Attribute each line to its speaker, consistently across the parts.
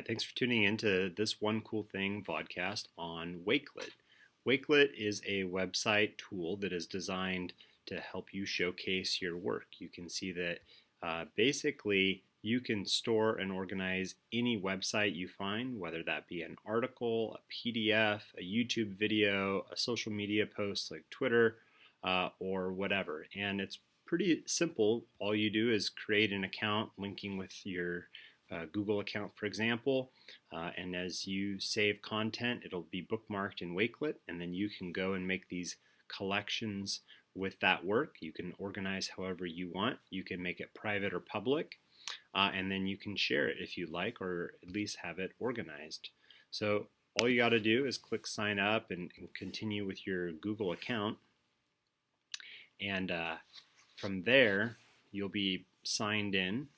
Speaker 1: thanks for tuning in to this One Cool Thing podcast on Wakelet. Wakelet is a website tool that is designed to help you showcase your work. You can see that basically you can store and organize any website you find, whether that be an article, a PDF, a YouTube video, a social media post like Twitter, or whatever. And it's pretty simple. All you do is create an account linking with your Google account, for example, and as you save content, it'll be bookmarked in Wakelet, and then you can go and make these collections with that work. You can organize however you want. You can make it private or public, and then you can share it if you like, or at least have it organized. So all you got to do is click sign up and continue with your Google account, and from there you'll be signed in.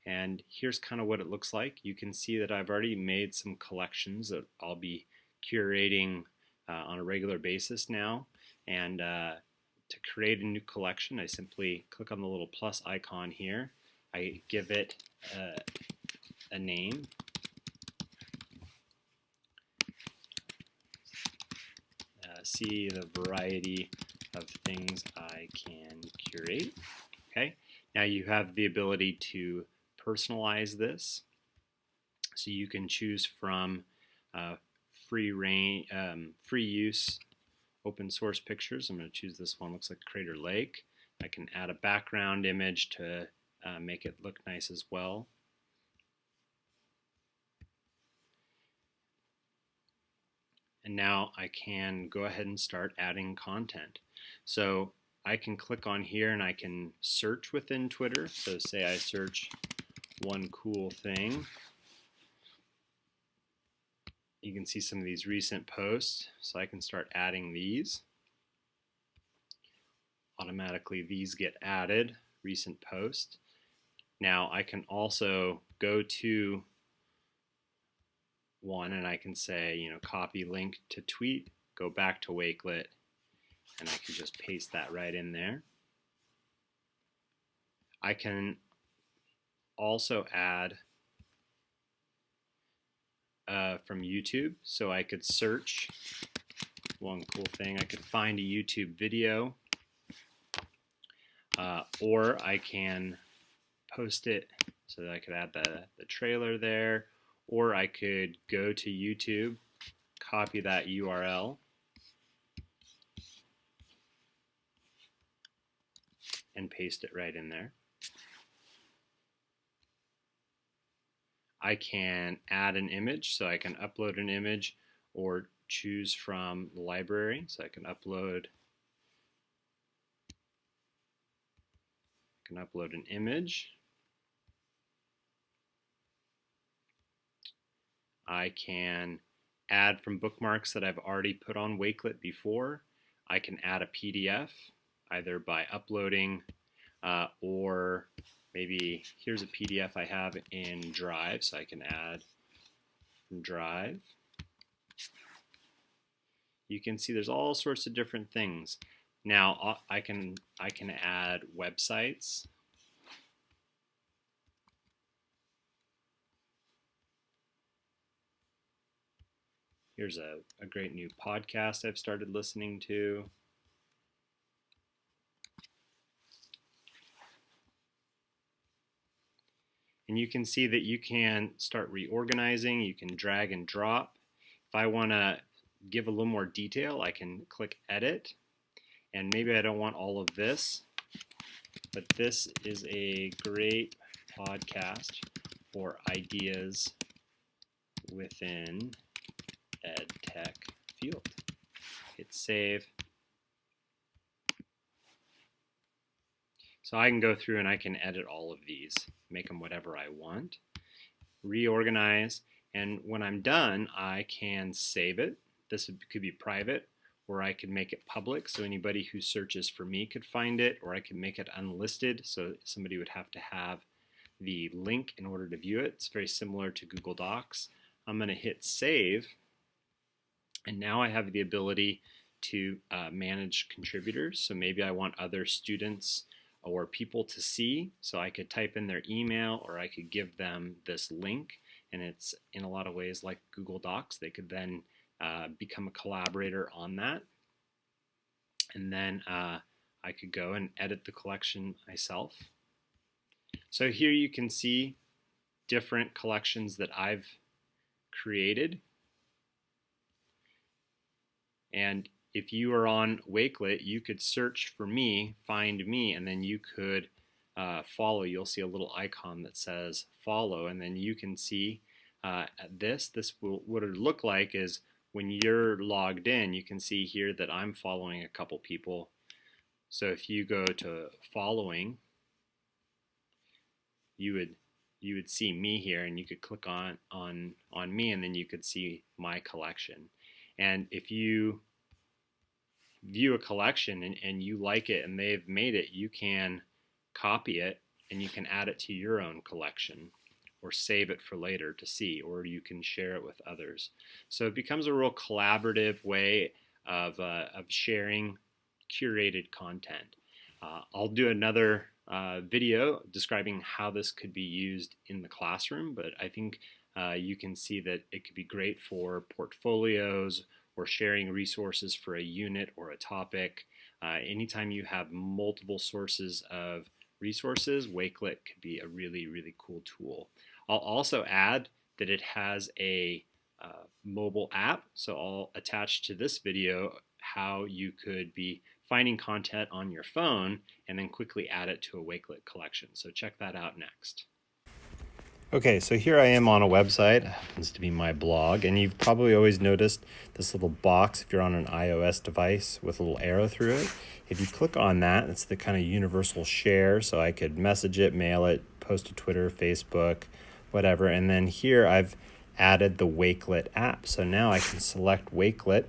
Speaker 1: And here's kind of what it looks like. You can see that I've already made some collections that I'll be curating on a regular basis now. And to create a new collection, I simply click on the little plus icon here. I give it a name. See the variety of things I can curate. Okay. Now you have the ability to personalize this, so you can choose from free use open source pictures. I'm going to choose this one. Looks like Crater Lake. I can add a background image to make it look nice as well. And now I can go ahead and start adding content. So I can click on here and I can search within Twitter. So say I search One Cool Thing. You can see some of these recent posts, so I can start adding these. Automatically these get added, recent post. Now I can also go to one and I can say, copy link to tweet, go back to Wakelet, and I can just paste that right in there. I can also add from YouTube, so I could search One Cool Thing. I could find a YouTube video, or I can post it so that I could add the trailer there, or I could go to YouTube, copy that URL, and paste it right in there. I can add an image, so I can upload an image or choose from the library. So I can upload an image. I can add from bookmarks that I've already put on Wakelet before. I can add a PDF either by uploading or maybe here's a PDF I have in Drive, so I can add from Drive. You can see there's all sorts of different things. Now I can add websites. Here's a great new podcast I've started listening to. And you can see that you can start reorganizing. You can drag and drop. If I want to give a little more detail, I can click edit. And maybe I don't want all of this, but this is a great podcast for ideas within ed tech field. Hit save. So I can go through and I can edit all of these, make them whatever I want, reorganize, and when I'm done, I can save it. This could be private, or I could make it public so anybody who searches for me could find it, or I could make it unlisted so somebody would have to have the link in order to view it. It's very similar to Google Docs. I'm going to hit save, and now I have the ability to manage contributors. So maybe I want other students or people to see, so I could type in their email or I could give them this link and it's in a lot of ways like Google Docs. They could then become a collaborator on that, and then I could go and edit the collection myself. So here you can see different collections that I've created. And if you are on Wakelet, you could search for me, find me, and then you could follow. You'll see a little icon that says follow, and then you can see this what it look like is when you're logged in, you can see here that I'm following a couple people. So if you go to following, you would see me here, and you could click on me, and then you could see my collection. And if you view a collection and you like it and they've made it, you can copy it and you can add it to your own collection, or save it for later to see, or you can share it with others. So it becomes a real collaborative way of sharing curated content. I'll do another video describing how this could be used in the classroom, but I think you can see that it could be great for portfolios or sharing resources for a unit or a topic. Anytime you have multiple sources of resources, Wakelet could be a really, really cool tool. I'll also add that it has a mobile app, so I'll attach to this video how you could be finding content on your phone and then quickly add it to a Wakelet collection. So check that out next. Okay, so here I am on a website. It happens to be my blog, and you've probably always noticed this little box if you're on an iOS device with a little arrow through it. If you click on that, it's the kind of universal share, so I could message it, mail it, post to Twitter, Facebook, whatever. And then here I've added the Wakelet app. So now I can select Wakelet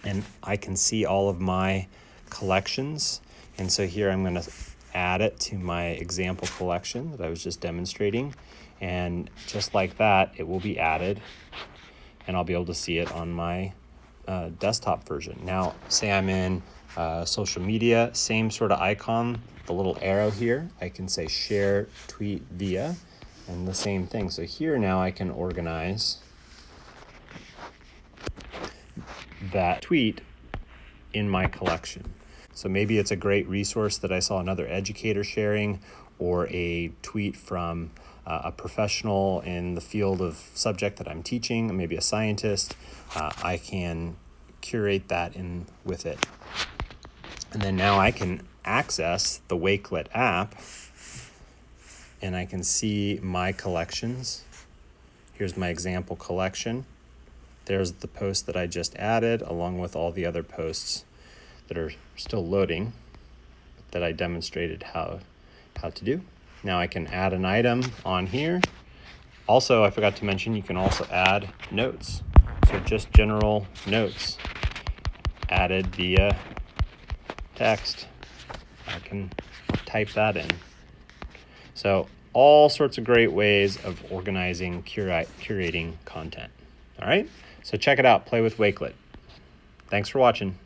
Speaker 1: and I can see all of my collections. And so here I'm going to add it to my example collection that I was just demonstrating. And just like that, it will be added and I'll be able to see it on my desktop version. Now, say I'm in social media, same sort of icon, the little arrow here. I can say share, tweet, via, and the same thing. So here now I can organize that tweet in my collection. So maybe it's a great resource that I saw another educator sharing, or a tweet from a professional in the field of subject that I'm teaching, maybe a scientist. I can curate that in with it. And then now I can access the Wakelet app and I can see my collections. Here's my example collection. There's the post that I just added, along with all the other posts that are still loading that I demonstrated how to do. Now I can add an item on here. Also, I forgot to mention, you can also add notes. So just general notes added via text. I can type that in. So all sorts of great ways of organizing, curating content. All right, so check it out, play with Wakelet. Thanks for watching.